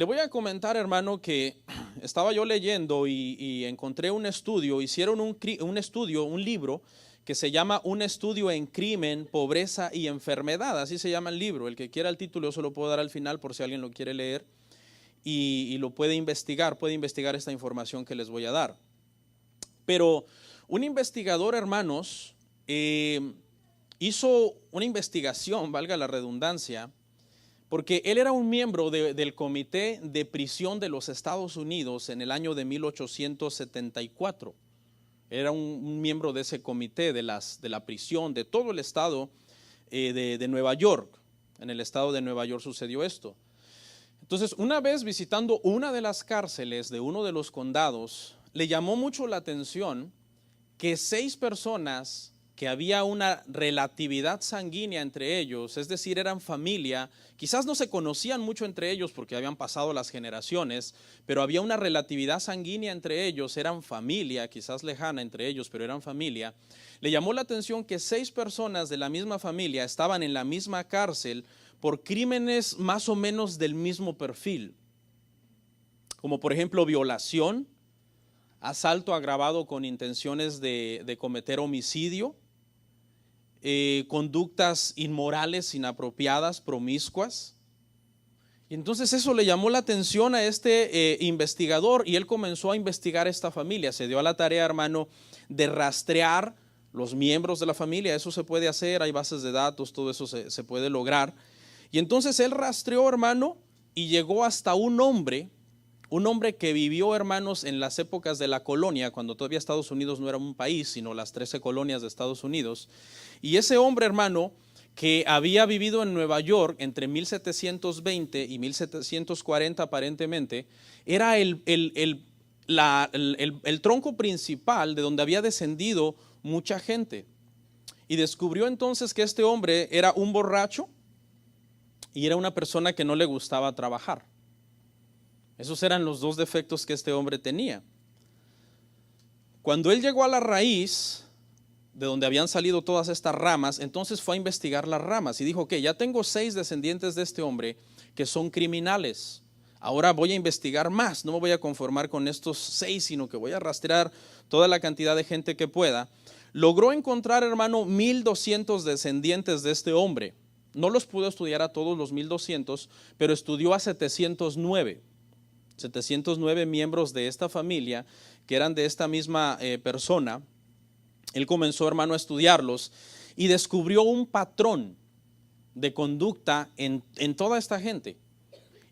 Le voy a comentar, hermano, que estaba yo leyendo y encontré un estudio, hicieron un estudio, un libro que se llama Un estudio en crimen, pobreza y enfermedad, así se llama el libro. El que quiera el título yo se lo puedo dar al final por si alguien lo quiere leer y lo puede investigar esta información que les voy a dar. Pero un investigador, hermanos, hizo una investigación, valga la redundancia, porque él era un miembro del Comité de Prisión de los Estados Unidos en el año de 1874. Era un miembro de ese comité de la prisión de todo el estado de Nueva York. En el estado de Nueva York sucedió esto. Entonces, una vez visitando una de las cárceles de uno de los condados, le llamó mucho la atención que 6 personas que había una relatividad sanguínea entre ellos, es decir, eran familia, quizás no se conocían mucho entre ellos porque habían pasado las generaciones, pero había una relatividad sanguínea entre ellos, eran familia, quizás lejana entre ellos, pero eran familia. Le llamó la atención que 6 personas de la misma familia estaban en la misma cárcel por crímenes más o menos del mismo perfil, como por ejemplo violación, asalto agravado con intenciones de cometer homicidio, conductas inmorales, inapropiadas, promiscuas. Y entonces eso le llamó la atención a este investigador y él comenzó a investigar esta familia. Se dio a la tarea, hermano, de rastrear los miembros de la familia. Eso se puede hacer, hay bases de datos, todo eso se puede lograr. Y entonces él rastreó, hermano, y llegó hasta un hombre que vivió, hermanos, en las épocas de la colonia, cuando todavía Estados Unidos no era un país, sino las 13 colonias de Estados Unidos. Y ese hombre, hermano, que había vivido en Nueva York entre 1720 y 1740 aparentemente, era el tronco principal de donde había descendido mucha gente. Y descubrió entonces que este hombre era un borracho y era una persona que no le gustaba trabajar. Esos eran los 2 defectos que este hombre tenía. Cuando él llegó a la raíz de donde habían salido todas estas ramas, entonces fue a investigar las ramas y dijo que ya tengo 6 descendientes de este hombre que son criminales. Ahora voy a investigar más, no me voy a conformar con estos 6, sino que voy a rastrear toda la cantidad de gente que pueda. Logró encontrar, hermano, 1200 descendientes de este hombre. No los pudo estudiar a todos los 1200, pero estudió a 709 miembros de esta familia que eran de esta misma persona. Él comenzó, hermano, a estudiarlos y descubrió un patrón de conducta en toda esta gente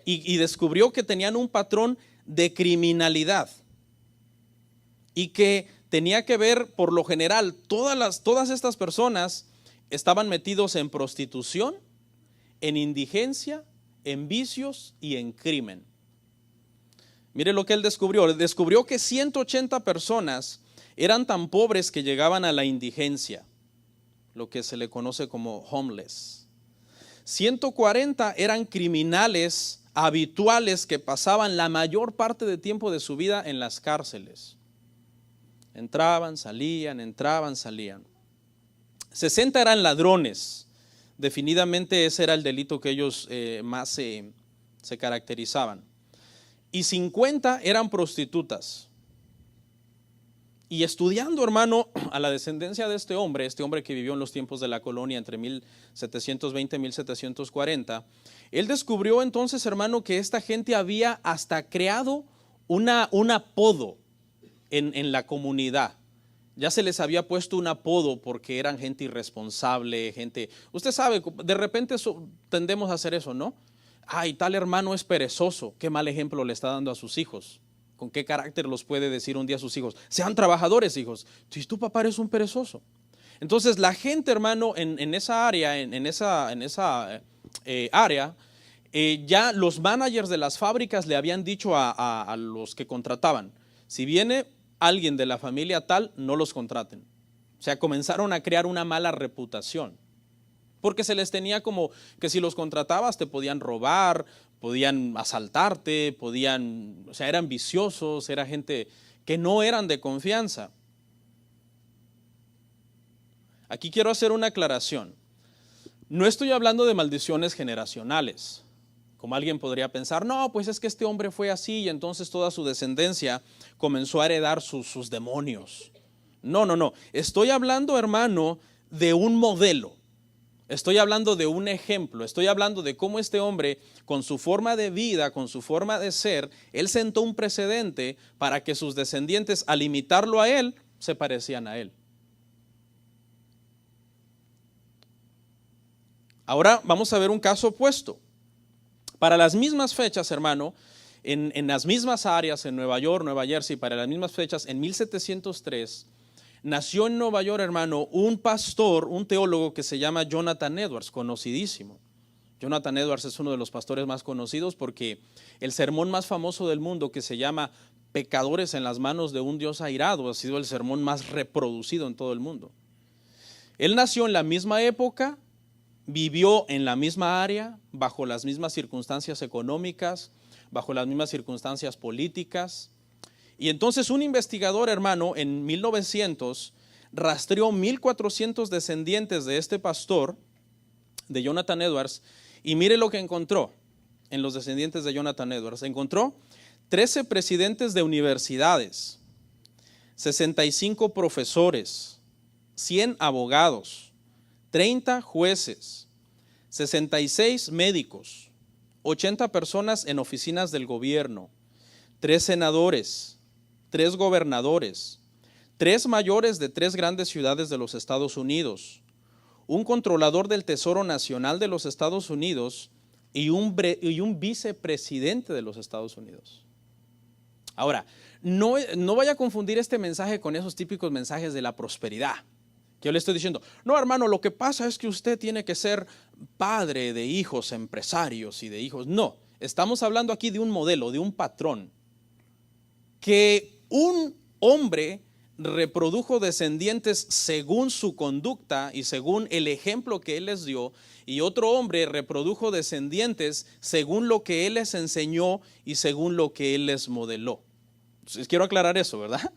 y descubrió que tenían un patrón de criminalidad y que tenía que ver, por lo general, todas estas personas estaban metidos en prostitución, en indigencia, en vicios y en crimen. Mire lo que él descubrió que 180 personas eran tan pobres que llegaban a la indigencia, lo que se le conoce como homeless. 140 eran criminales habituales que pasaban la mayor parte del tiempo de su vida en las cárceles. Entraban, salían. 60 eran ladrones. Definitivamente ese era el delito que ellos más se caracterizaban. Y 50 eran prostitutas. Y estudiando, hermano, a la descendencia de este hombre que vivió en los tiempos de la colonia entre 1720 y 1740, él descubrió entonces, hermano, que esta gente había hasta creado un apodo en la comunidad. Ya se les había puesto un apodo porque eran gente irresponsable, usted sabe, de repente tendemos a hacer eso, ¿no? Ay, tal hermano es perezoso. Qué mal ejemplo le está dando a sus hijos. ¿Con qué carácter los puede decir un día a sus hijos? Sean trabajadores, hijos. Si tu papá eres un perezoso. Entonces la gente, hermano, en esa área, ya los managers de las fábricas le habían dicho a los que contrataban, si viene alguien de la familia tal, no los contraten. O sea, comenzaron a crear una mala reputación. Porque se les tenía como que si los contratabas te podían robar, podían asaltarte, eran viciosos, era gente que no eran de confianza. Aquí quiero hacer una aclaración. No estoy hablando de maldiciones generacionales. Como alguien podría pensar, no, pues es que este hombre fue así y entonces toda su descendencia comenzó a heredar sus demonios. No, no, no. Estoy hablando, hermano, de un modelo. Estoy hablando de un ejemplo. Estoy hablando de cómo este hombre, con su forma de vida, con su forma de ser, él sentó un precedente para que sus descendientes, al imitarlo a él, se parecían a él. Ahora vamos a ver un caso opuesto. Para las mismas fechas, hermano, en las mismas áreas, en Nueva York, Nueva Jersey, para las mismas fechas, en 1703, nació en Nueva York, hermano, un pastor, un teólogo que se llama Jonathan Edwards, conocidísimo. Jonathan Edwards es uno de los pastores más conocidos porque el sermón más famoso del mundo, que se llama Pecadores en las manos de un Dios airado, ha sido el sermón más reproducido en todo el mundo. Él nació en la misma época, vivió en la misma área, bajo las mismas circunstancias económicas, bajo las mismas circunstancias políticas. Y entonces un investigador, hermano, en 1900 rastreó 1400 descendientes de este pastor, de Jonathan Edwards, y mire lo que encontró en los descendientes de Jonathan Edwards. Encontró 13 presidentes de universidades, 65 profesores, 100 abogados, 30 jueces, 66 médicos, 80 personas en oficinas del gobierno, 3 senadores, 3 gobernadores, 3 mayores de 3 grandes ciudades de los Estados Unidos, un controlador del Tesoro Nacional de los Estados Unidos y un vicepresidente de los Estados Unidos. Ahora, no vaya a confundir este mensaje con esos típicos mensajes de la prosperidad. Que yo le estoy diciendo, no, hermano, lo que pasa es que usted tiene que ser padre de hijos empresarios y de hijos. No, estamos hablando aquí de un modelo, de un patrón. Que un hombre reprodujo descendientes según su conducta y según el ejemplo que él les dio, y otro hombre reprodujo descendientes según lo que él les enseñó y según lo que él les modeló. Entonces, quiero aclarar eso, ¿verdad?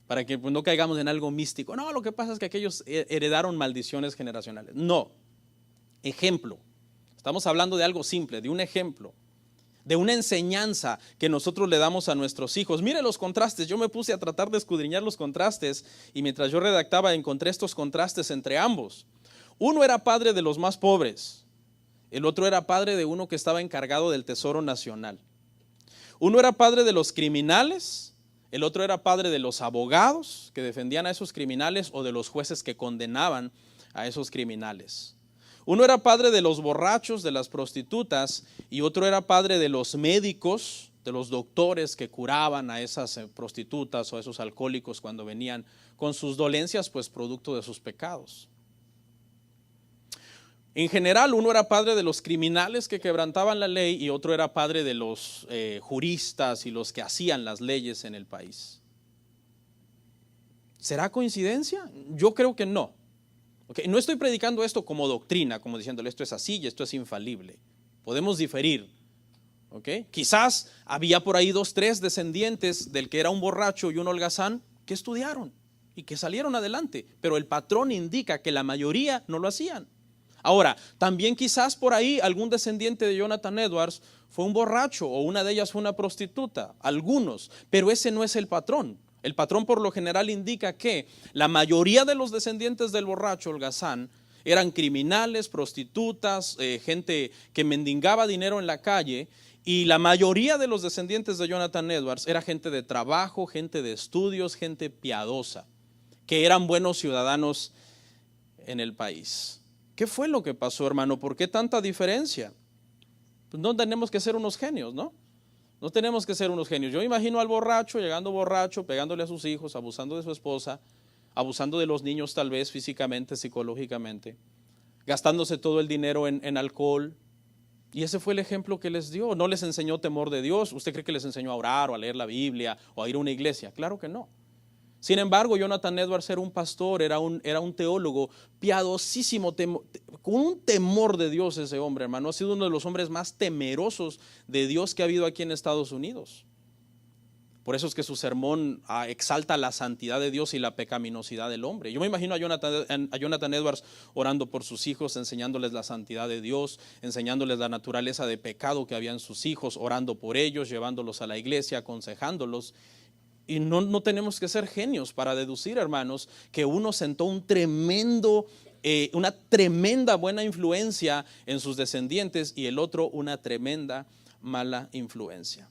Para que no caigamos en algo místico. No, lo que pasa es que aquellos heredaron maldiciones generacionales. No, ejemplo. Estamos hablando de algo simple, de un ejemplo, de una enseñanza que nosotros le damos a nuestros hijos. Mire los contrastes. Yo me puse a tratar de escudriñar los contrastes y mientras yo redactaba encontré estos contrastes entre ambos. Uno era padre de los más pobres, el otro era padre de uno que estaba encargado del Tesoro Nacional. Uno era padre de los criminales, el otro era padre de los abogados que defendían a esos criminales o de los jueces que condenaban a esos criminales. Uno era padre de los borrachos, de las prostitutas, y otro era padre de los médicos, de los doctores que curaban a esas prostitutas o a esos alcohólicos cuando venían con sus dolencias, pues producto de sus pecados. En general, uno era padre de los criminales que quebrantaban la ley y otro era padre de los juristas y los que hacían las leyes en el país. ¿Será coincidencia? Yo creo que no. Okay. No estoy predicando esto como doctrina, como diciéndole esto es así y esto es infalible. Podemos diferir. Okay. Quizás había por ahí 2, 3 descendientes del que era un borracho y un holgazán que estudiaron y que salieron adelante, pero el patrón indica que la mayoría no lo hacían. Ahora, también quizás por ahí algún descendiente de Jonathan Edwards fue un borracho o una de ellas fue una prostituta, algunos, pero ese no es el patrón. El patrón por lo general indica que la mayoría de los descendientes del borracho holgazán eran criminales, prostitutas, gente que mendigaba dinero en la calle, y la mayoría de los descendientes de Jonathan Edwards era gente de trabajo, gente de estudios, gente piadosa, que eran buenos ciudadanos en el país. ¿Qué fue lo que pasó, hermano? ¿Por qué tanta diferencia? Pues no tenemos que ser unos genios, ¿no? No tenemos que ser unos genios. Yo imagino al borracho llegando borracho, pegándole a sus hijos, abusando de su esposa, abusando de los niños tal vez físicamente, psicológicamente, gastándose todo el dinero en alcohol. Y ese fue el ejemplo que les dio. No les enseñó temor de Dios. ¿Usted cree que les enseñó a orar o a leer la Biblia o a ir a una iglesia? Claro que no. Sin embargo, Jonathan Edwards era un pastor, era un teólogo piadosísimo, con un temor de Dios ese hombre, hermano. Ha sido uno de los hombres más temerosos de Dios que ha habido aquí en Estados Unidos. Por eso es que su sermón exalta la santidad de Dios y la pecaminosidad del hombre. Yo me imagino a Jonathan Edwards orando por sus hijos, enseñándoles la santidad de Dios, enseñándoles la naturaleza de pecado que había en sus hijos, orando por ellos, llevándolos a la iglesia, aconsejándolos. Y no tenemos que ser genios para deducir, hermanos, que uno sentó una tremenda buena influencia en sus descendientes y el otro una tremenda mala influencia.